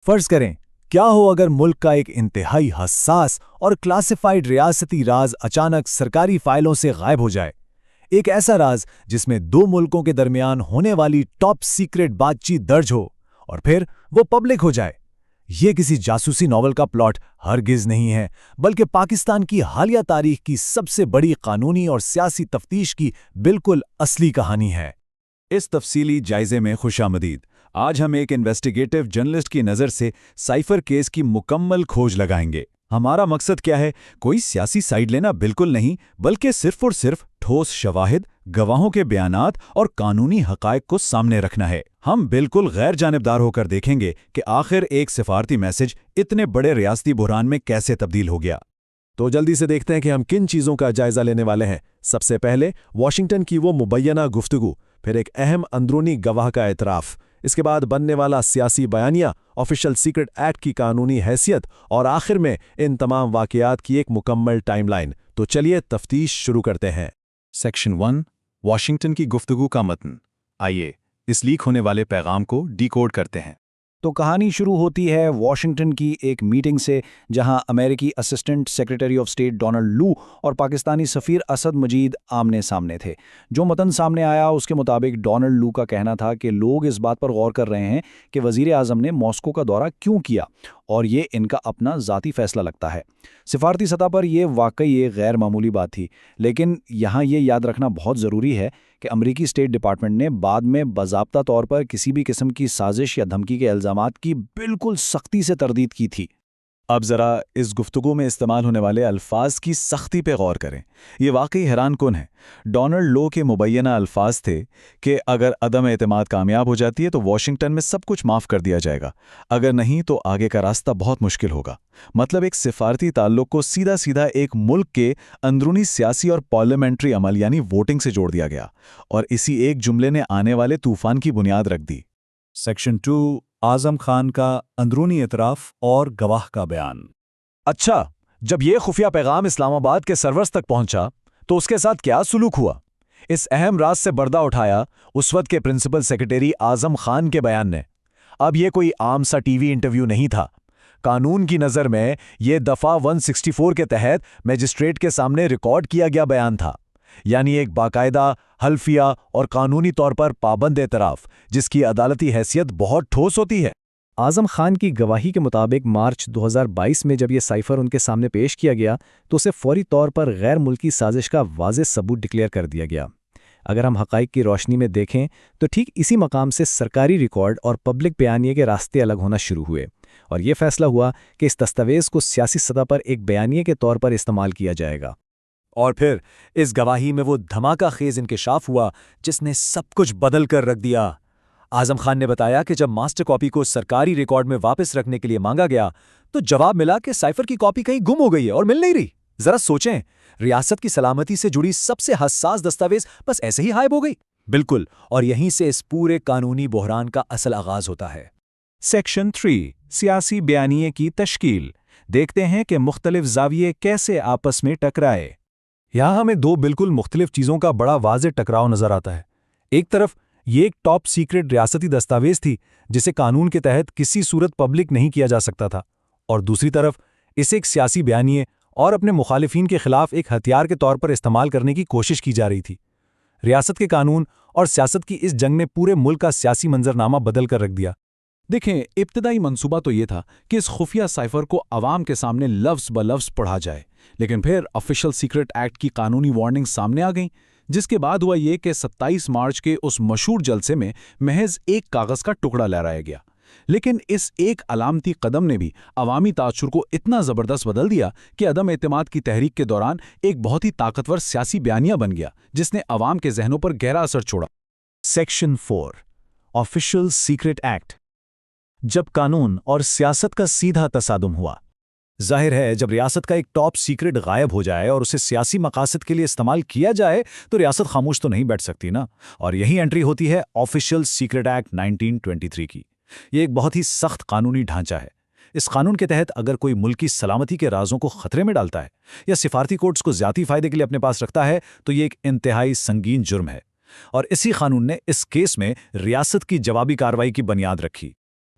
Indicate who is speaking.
Speaker 1: فرض کریں کیا ہو اگر ملک کا ایک انتہائی حساس اور کلاسیفائیڈ ریاستی راز اچانک سرکاری فائلوں سے غائب ہو جائے۔ ایک ایسا راز جس میں دو ملکوں کے درمیان ہونے والی ٹاپ سیکرٹ بات چیت درج ہو اور پھر وہ پبلک ہو جائے۔ یہ کسی جاسوسی ناول کا پلاٹ ہرگز نہیں ہے، بلکہ پاکستان کی حالیہ تاریخ کی سب سے بڑی قانونی اور سیاسی تفتیش کی بالکل اصلی کہانی ہے۔
Speaker 2: اس تفصیلی جائزے میں خوش آمدید۔ آج ہم ایک انویسٹیگیٹو جرنلسٹ کی نظر سے سائفر کیس کی مکمل کھوج لگائیں گے۔ ہمارا مقصد کیا ہے؟ کوئی سیاسی سائیڈ لینا بالکل نہیں، بلکہ صرف اور صرف ٹھوس شواہد، گواہوں کے بیانات اور قانونی حقائق کو سامنے رکھنا ہے۔ ہم بالکل غیر جانبدار ہو کر دیکھیں گے کہ آخر ایک سفارتی میسج اتنے بڑے ریاستی بحران میں کیسے تبدیل ہو گیا۔
Speaker 3: تو جلدی سے دیکھتے ہیں کہ ہم کن چیزوں کا جائزہ لینے والے ہیں۔ سب سے پہلے واشنگٹن کی وہ مبینہ گفتگو، پھر ایک اہم اندرونی گواہ کا اعتراف، اس کے بعد بننے والا سیاسی بیانیہ، آفیشل سیکرٹ ایکٹ کی قانونی حیثیت، اور آخر میں ان تمام واقعات کی ایک مکمل ٹائم لائن۔ تو چلیے تفتیش شروع کرتے ہیں۔
Speaker 2: سیکشن 1، واشنگٹن کی گفتگو کا متن۔ آئیے اس لیک ہونے والے پیغام کو ڈی کوڈ کرتے ہیں۔
Speaker 1: تو کہانی شروع ہوتی ہے واشنگٹن کی ایک میٹنگ سے، جہاں امریکی assistant secretary of state Donald Lu اور پاکستانی سفیر اسد مجید آمنے سامنے تھے۔ جو متن سامنے آیا اس کے مطابق ڈونلڈ لو کا کہنا تھا کہ لوگ اس بات پر غور کر رہے ہیں کہ وزیر اعظم نے ماسکو کا دورہ کیوں کیا، اور یہ ان کا اپنا ذاتی فیصلہ لگتا ہے۔ سفارتی سطح پر یہ واقعی ایک غیر معمولی بات تھی، لیکن یہاں یہ یاد رکھنا بہت ضروری ہے کہ امریکی اسٹیٹ ڈپارٹمنٹ نے بعد میں باضابطہ طور پر کسی بھی قسم کی سازش یا دھمکی کے الزامات کی بالکل سختی سے تردید کی تھی۔
Speaker 3: اب ذرا اس گفتگو میں استعمال ہونے والے الفاظ کی سختی پہ غور کریں۔ یہ واقعی حیران کن ہے۔ ڈونلڈ لو کے مبینہ الفاظ تھے کہ اگر عدم اعتماد کامیاب ہو جاتی ہے تو واشنگٹن میں سب کچھ معاف کر دیا جائے گا، اگر نہیں تو آگے کا راستہ بہت مشکل ہوگا۔ مطلب ایک سفارتی تعلق کو سیدھا سیدھا ایک ملک کے اندرونی سیاسی اور پارلیمنٹری عمل یعنی ووٹنگ سے جوڑ دیا گیا، اور اسی ایک جملے نے آنے والے طوفان کی بنیاد رکھ دی۔
Speaker 2: سیکشن 2، اعظم خان کا اندرونی اعتراف اور گواہ کا بیان۔
Speaker 1: اچھا، جب یہ خفیہ پیغام اسلام آباد کے سرورز تک پہنچا تو اس کے ساتھ کیا سلوک ہوا؟ اس اہم راز سے پردہ اٹھایا اس وقت کے پرنسپل سیکریٹری اعظم خان کے بیان نے۔ اب یہ کوئی عام سا ٹی وی انٹرویو نہیں تھا۔ قانون کی نظر میں یہ دفعہ 164 کے تحت میجسٹریٹ کے سامنے ریکارڈ کیا گیا بیان تھا، یعنی ایک باقاعدہ حلفیہ اور قانونی طور پر پابند اعتراف، جس کی عدالتی حیثیت بہت ٹھوس ہوتی ہے۔
Speaker 4: اعظم خان کی گواہی کے مطابق مارچ 2022 میں جب یہ سائفر ان کے سامنے پیش کیا گیا تو اسے فوری طور پر غیر ملکی سازش کا واضح ثبوت ڈکلیئر کر دیا گیا۔ اگر ہم حقائق کی روشنی میں دیکھیں تو ٹھیک اسی مقام سے سرکاری ریکارڈ اور پبلک بیانیے کے راستے الگ ہونا شروع ہوئے، اور یہ فیصلہ ہوا کہ اس دستاویز کو سیاسی سطح پر ایک بیانیے کے طور پر استعمال کیا جائے گا۔
Speaker 1: اور پھر اس گواہی میں وہ دھماکہ خیز انکشاف ہوا جس نے سب کچھ بدل کر رکھ دیا۔ اعظم خان نے بتایا کہ جب ماسٹر کاپی کو سرکاری ریکارڈ میں واپس رکھنے کے لیے مانگا گیا تو جواب ملا کہ سائفر کی کاپی کہیں گم ہو گئی ہے اور مل نہیں رہی۔ ذرا سوچیں، ریاست کی سلامتی سے جڑی سب سے حساس دستاویز بس ایسے ہی غائب ہو گئی۔ بالکل، اور یہیں سے اس پورے قانونی بحران کا اصل آغاز ہوتا ہے۔
Speaker 2: سیکشن 3، سیاسی بیانیے کی تشکیل۔ دیکھتے ہیں کہ مختلف زاویے کیسے آپس میں ٹکرائے۔
Speaker 3: یہاں ہمیں دو بالکل مختلف چیزوں کا بڑا واضح ٹکراؤ نظر آتا ہے۔ ایک طرف یہ ایک ٹاپ سیکرٹ ریاستی دستاویز تھی جسے قانون کے تحت کسی صورت پبلک نہیں کیا جا سکتا تھا، اور دوسری طرف اسے ایک سیاسی بیانیے اور اپنے مخالفین کے خلاف ایک ہتھیار کے طور پر استعمال کرنے کی کوشش کی جا رہی تھی۔ ریاست کے قانون اور سیاست کی اس جنگ نے پورے ملک کا سیاسی منظرنامہ بدل کر رکھ دیا۔
Speaker 2: دیکھیں، ابتدائی منصوبہ تو یہ تھا کہ اس خفیہ سائفر کو عوام کے سامنے لفظ بلفظ پڑھا جائے، لیکن پھر آفیشل سیکرٹ ایکٹ کی قانونی وارننگ سامنے آ گئیں، جس کے بعد ہوا یہ کہ 27 مارچ کے اس مشہور جلسے میں محض ایک کاغذ کا ٹکڑا لہرایا گیا۔ لیکن اس ایک علامتی قدم نے بھی عوامی تاثر کو اتنا زبردست بدل دیا کہ عدم اعتماد کی تحریک کے دوران ایک بہت ہی طاقتور سیاسی بیانیہ بن گیا، جس نے عوام کے ذہنوں پر گہرا اثر چھوڑا۔
Speaker 3: Section 4، official secret act. جب قانون اور سیاست کا سیدھا تصادم ہوا۔
Speaker 1: ظاہر ہے جب ریاست کا ایک ٹاپ سیکرٹ غائب ہو جائے اور اسے سیاسی مقاصد کے لیے استعمال کیا جائے تو ریاست خاموش تو نہیں بیٹھ سکتی نا، اور یہی انٹری ہوتی ہے آفیشل سیکرٹ ایکٹ 1923 کی۔ یہ ایک بہت ہی سخت قانونی ڈھانچہ ہے۔ اس قانون کے تحت اگر کوئی ملکی سلامتی کے رازوں کو خطرے میں ڈالتا ہے یا سفارتی کوڈز کو ذاتی فائدے کے لیے اپنے پاس رکھتا ہے تو یہ ایک انتہائی سنگین جرم ہے، اور اسی قانون نے اس کیس میں ریاست کی جوابی کارروائی کی بنیاد رکھی۔